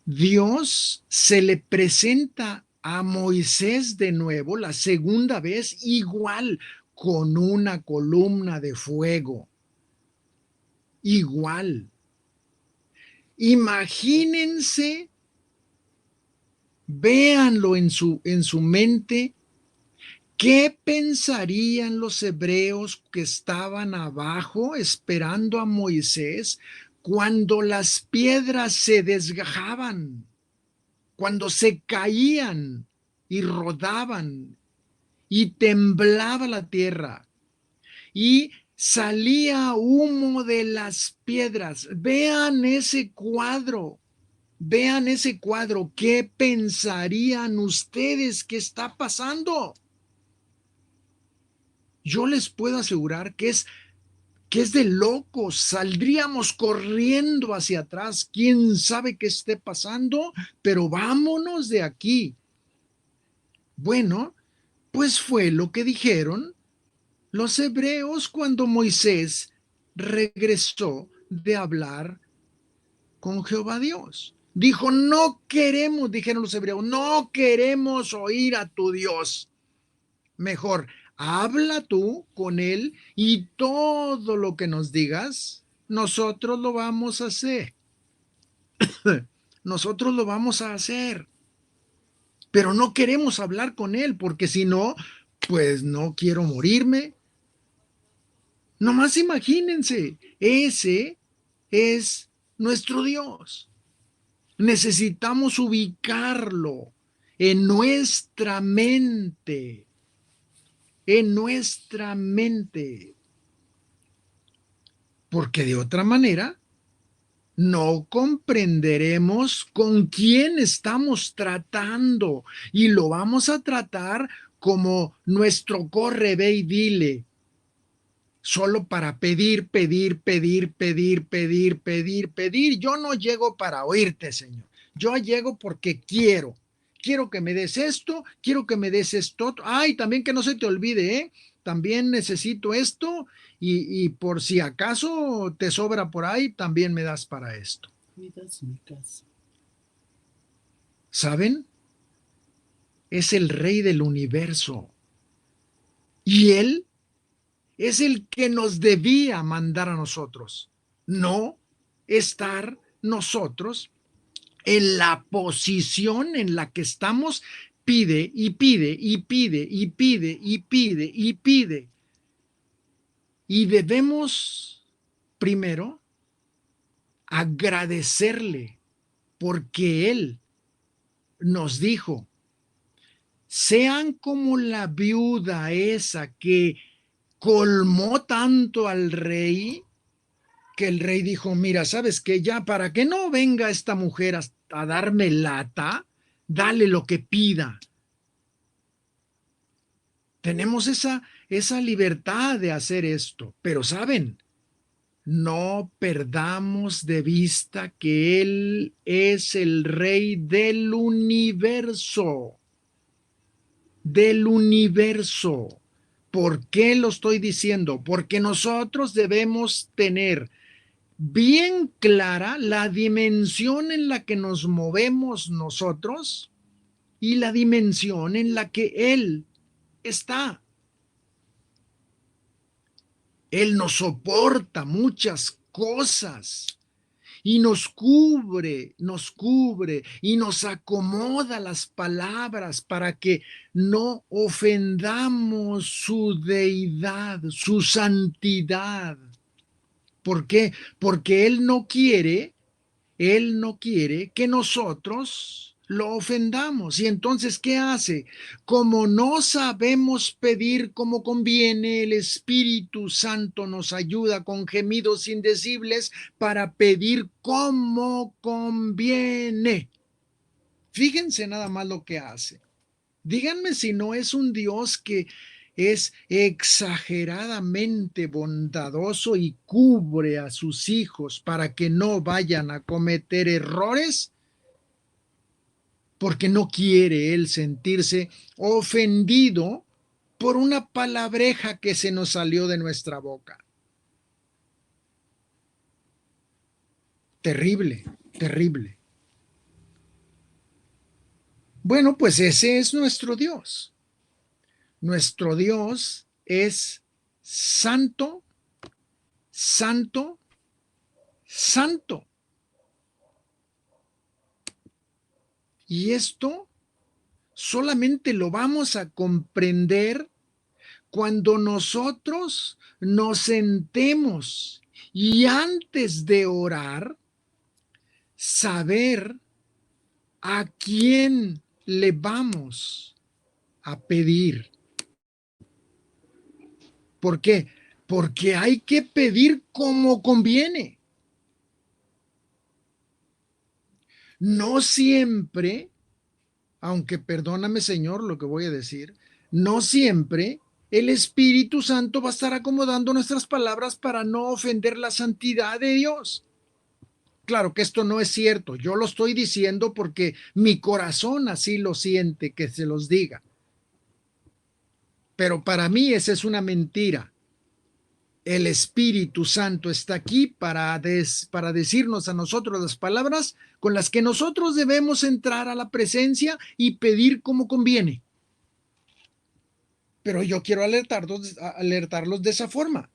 Dios se le presenta a Moisés de nuevo, la segunda vez, igual, con una columna de fuego. Igual. Imagínense, véanlo en su mente. ¿Qué pensarían los hebreos que estaban abajo esperando a Moisés cuando las piedras se desgajaban, cuando se caían y rodaban y temblaba la tierra y salía humo de las piedras? Vean ese cuadro. Vean ese cuadro. ¿Qué pensarían ustedes que está pasando? Yo les puedo asegurar que es de locos. Saldríamos corriendo hacia atrás. ¿Quién sabe qué esté pasando? Pero vámonos de aquí. Bueno, pues fue lo que dijeron los hebreos cuando Moisés regresó de hablar con Jehová Dios. Dijo, no queremos, dijeron los hebreos, no queremos oír a tu Dios. Mejor, habla tú con él y todo lo que nos digas, nosotros lo vamos a hacer. Nosotros lo vamos a hacer. Pero no queremos hablar con él porque si no, pues no quiero morirme. Nomás imagínense, ese es nuestro Dios. Necesitamos ubicarlo en nuestra mente, en nuestra mente, porque de otra manera no comprenderemos con quién estamos tratando y lo vamos a tratar como nuestro corre, ve y dile, solo para pedir, pedir, pedir, pedir, pedir, pedir, pedir. Yo no llego para oírte, Señor. Yo llego porque quiero. Quiero que me des esto, quiero que me des esto. Ay, también que no se te olvide, ¿eh? También necesito esto y por si acaso te sobra por ahí, también me das para esto. ¿Saben? Es el rey del universo. Y él es el que nos debía mandar a nosotros, no estar nosotros en la posición en la que estamos, pide y pide y pide y pide y pide y pide. Y debemos primero agradecerle porque Él nos dijo, sean como la viuda esa que colmó tanto al rey que el rey dijo, mira, ¿sabes qué? Ya para que no venga esta mujer a darme lata, dale lo que pida. Tenemos esa libertad de hacer esto, pero ¿saben? No perdamos de vista que Él es el rey del universo, del universo. ¿Por qué lo estoy diciendo? Porque nosotros debemos tener bien clara la dimensión en la que nos movemos nosotros y la dimensión en la que Él está. Él nos soporta muchas cosas y nos cubre y nos acomoda las palabras para que no ofendamos su deidad, su santidad. ¿Por qué? Porque Él no quiere que nosotros lo ofendamos. Y entonces, ¿qué hace? Como no sabemos pedir como conviene, el Espíritu Santo nos ayuda con gemidos indecibles para pedir como conviene. Fíjense nada más lo que hace. Díganme si no es un Dios que es exageradamente bondadoso y cubre a sus hijos para que no vayan a cometer errores, porque no quiere él sentirse ofendido por una palabreja que se nos salió de nuestra boca. Terrible, terrible. Bueno, pues ese es nuestro Dios. Nuestro Dios es santo, santo, santo. Y esto solamente lo vamos a comprender cuando nosotros nos sentemos y antes de orar, saber a quién le vamos a pedir. ¿Por qué? Porque hay que pedir como conviene. No siempre, aunque perdóname, Señor, lo que voy a decir, no siempre el Espíritu Santo va a estar acomodando nuestras palabras para no ofender la santidad de Dios. Claro que esto no es cierto, yo lo estoy diciendo porque mi corazón así lo siente que se los diga. Pero para mí esa es una mentira. el Espíritu Santo está aquí para decirnos a nosotros las palabras con las que nosotros debemos entrar a la presencia y pedir como conviene. Pero yo quiero alertarlos de esa forma.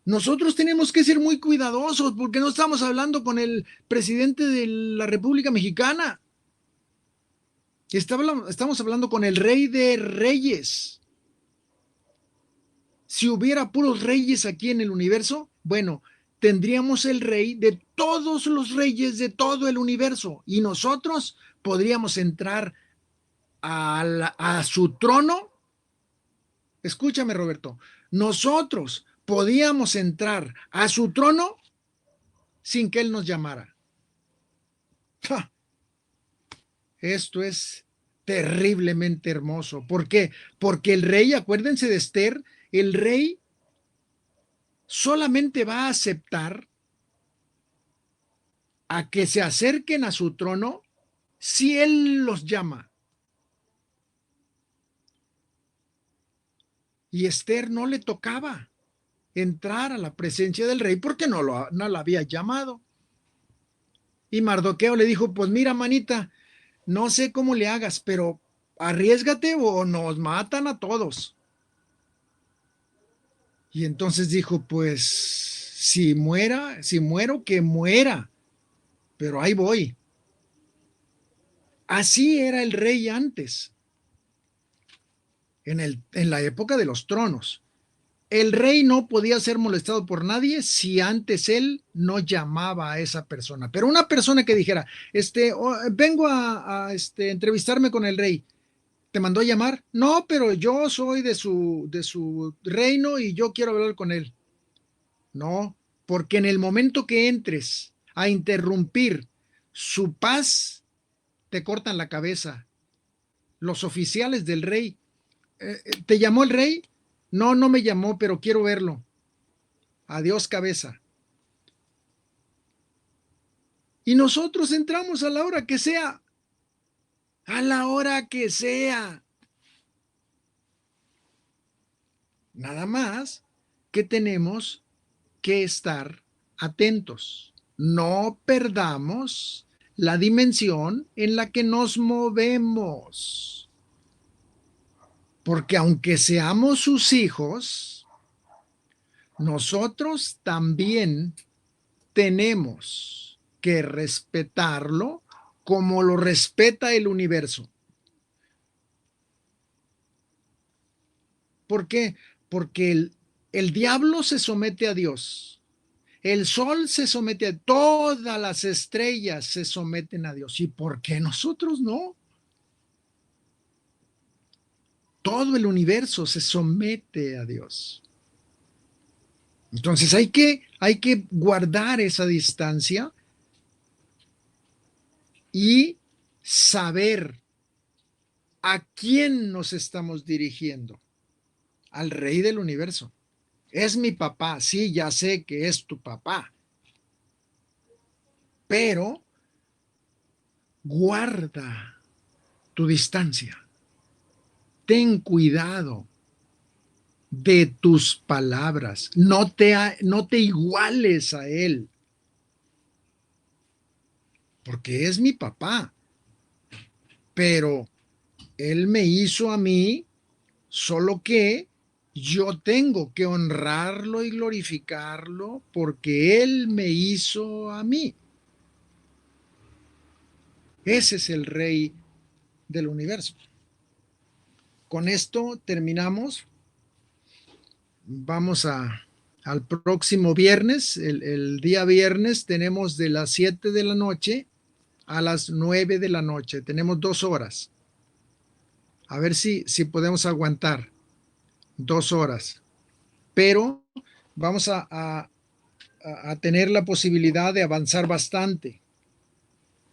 Nosotros tenemos que ser muy cuidadosos porque no estamos hablando con el presidente de la República Mexicana. Estamos hablando con el Rey de Reyes. Si hubiera puros reyes aquí en el universo, bueno, tendríamos el rey de todos los reyes de todo el universo y nosotros podríamos entrar a su trono. Escúchame, Roberto, nosotros podíamos entrar a su trono sin que él nos llamara. ¡Ja! Esto es terriblemente hermoso. ¿Por qué? Porque el rey, acuérdense de Esther, el rey solamente va a aceptar a que se acerquen a su trono si él los llama. Y Esther no le tocaba entrar a la presencia del rey porque no la había llamado. Y Mardoqueo le dijo, pues mira, manita, no sé cómo le hagas, pero arriésgate o nos matan a todos. Y entonces dijo, pues si muero, que muera, pero ahí voy. Así era el rey antes, en la época de los tronos. El rey no podía ser molestado por nadie si antes él no llamaba a esa persona. Pero una persona que dijera, vengo a entrevistarme con el rey, ¿te mandó a llamar? No, pero yo soy de su reino y yo quiero hablar con él. No, porque en el momento que entres a interrumpir su paz, te cortan la cabeza. Los oficiales del rey. ¿Te llamó el rey? No, no me llamó, pero quiero verlo. Adiós, cabeza. Y nosotros entramos a la hora que sea. A la hora que sea. Nada más que tenemos que estar atentos. No perdamos la dimensión en la que nos movemos. Porque aunque seamos sus hijos, nosotros también tenemos que respetarlo como lo respeta el universo. ¿Por qué? Porque el diablo se somete a Dios. El sol se somete a todas las estrellas se someten a Dios. ¿Y por qué nosotros no? Todo el universo se somete a Dios. Entonces hay que guardar esa distancia y saber a quién nos estamos dirigiendo. Al rey del universo. Es mi papá, sí, ya sé que es tu papá. Pero guarda tu distancia. Ten cuidado de tus palabras. No te iguales a él. Porque es mi papá. Pero él me hizo a mí, solo que yo tengo que honrarlo y glorificarlo porque él me hizo a mí. Ese es el rey del universo. Con esto terminamos. Vamos al próximo viernes. El día viernes tenemos de las 7 de la noche a las 9 de la noche. Tenemos 2 horas. A ver si podemos aguantar 2 horas. Pero vamos a tener la posibilidad de avanzar bastante.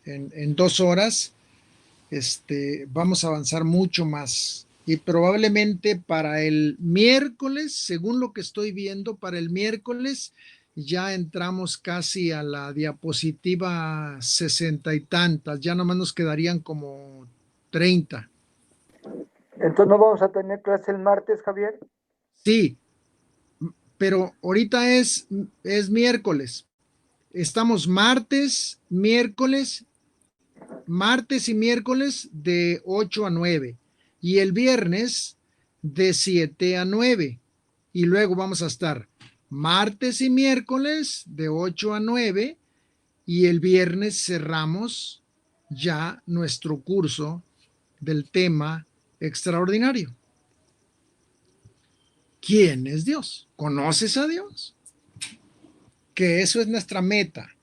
En 2 horas vamos a avanzar mucho más. Y probablemente para el miércoles, según lo que estoy viendo, para el miércoles ya entramos casi a la diapositiva 60 y tantas. Ya nomás nos quedarían como 30. Entonces no vamos a tener clase el martes, Javier. Sí, pero ahorita es miércoles. Estamos martes y miércoles de 8 a 9 y el viernes de 7 a 9. Y luego vamos a estar martes y miércoles de 8 a 9 y el viernes cerramos ya nuestro curso del tema extraordinario. ¿Quién es Dios? ¿Conoces a Dios? Que eso es nuestra meta.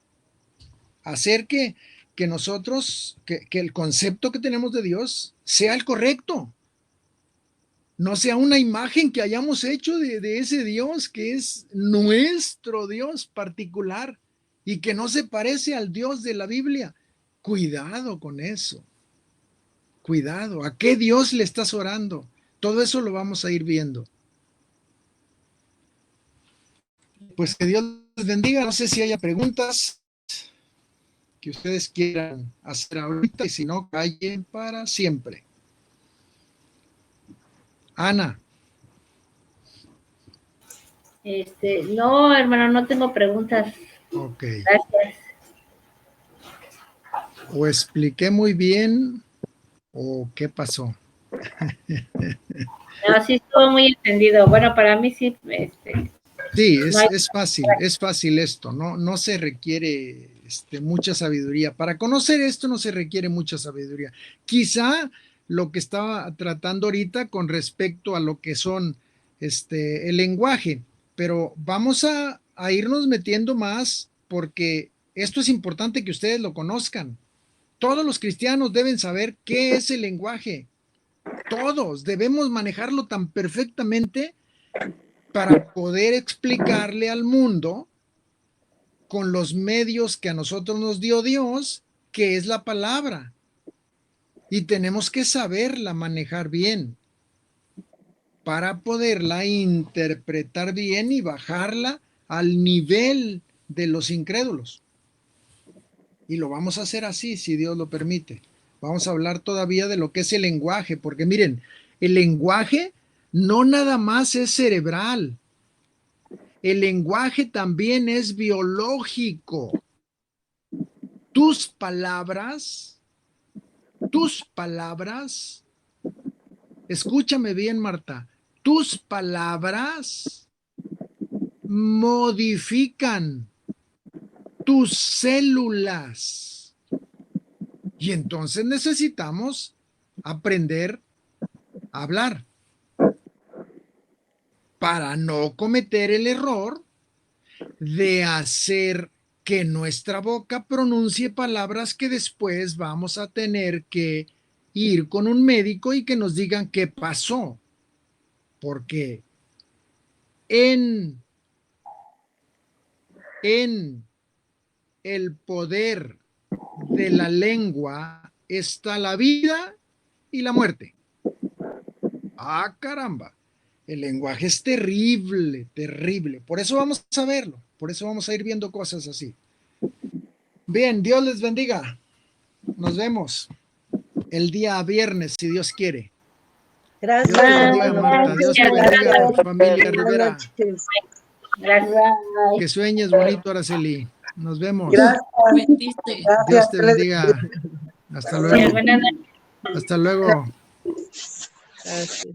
Hacer que nosotros, que el concepto que tenemos de Dios sea el correcto. No sea una imagen que hayamos hecho de ese Dios que es nuestro Dios particular y que no se parece al Dios de la Biblia. Cuidado con eso. Cuidado. ¿A qué Dios le estás orando? Todo eso lo vamos a ir viendo. Pues que Dios les bendiga. No sé si haya preguntas que ustedes quieran hacer ahorita y si no, callen para siempre. Ana. No, hermano, no tengo preguntas. Ok. Gracias. O expliqué muy bien o qué pasó. No, sí estuvo muy entendido. Bueno, para mí sí. Sí, no hay... es fácil esto, no se requiere mucha sabiduría. Para conocer esto no se requiere mucha sabiduría. Quizá lo que estaba tratando ahorita con respecto a lo que son el lenguaje, pero vamos a irnos metiendo más porque esto es importante que ustedes lo conozcan. Todos los cristianos deben saber qué es el lenguaje. Todos debemos manejarlo tan perfectamente para poder explicarle al mundo con los medios que a nosotros nos dio Dios, que es la palabra. Y tenemos que saberla manejar bien para poderla interpretar bien y bajarla al nivel de los incrédulos. Y lo vamos a hacer así, si Dios lo permite. Vamos a hablar todavía de lo que es el lenguaje, porque miren, el lenguaje no nada más es cerebral. El lenguaje también es biológico. Tus palabras, escúchame bien, Marta, tus palabras modifican tus células. Y entonces necesitamos aprender a hablar para no cometer el error de hacer que nuestra boca pronuncie palabras que después vamos a tener que ir con un médico y que nos digan qué pasó. Porque en el poder de la lengua está la vida y la muerte. Ah, caramba. El lenguaje es terrible, terrible. Por eso vamos a verlo. Por eso vamos a ir viendo cosas así. Bien, Dios les bendiga. Nos vemos el día viernes, si Dios quiere. Gracias. Dios te bendiga, Marta. Dios te bendiga, familia Rivera. Gracias. Que sueñes bonito, Araceli. Nos vemos. Gracias. Dios te bendiga. Hasta luego. Buenas noches. Hasta luego. Gracias.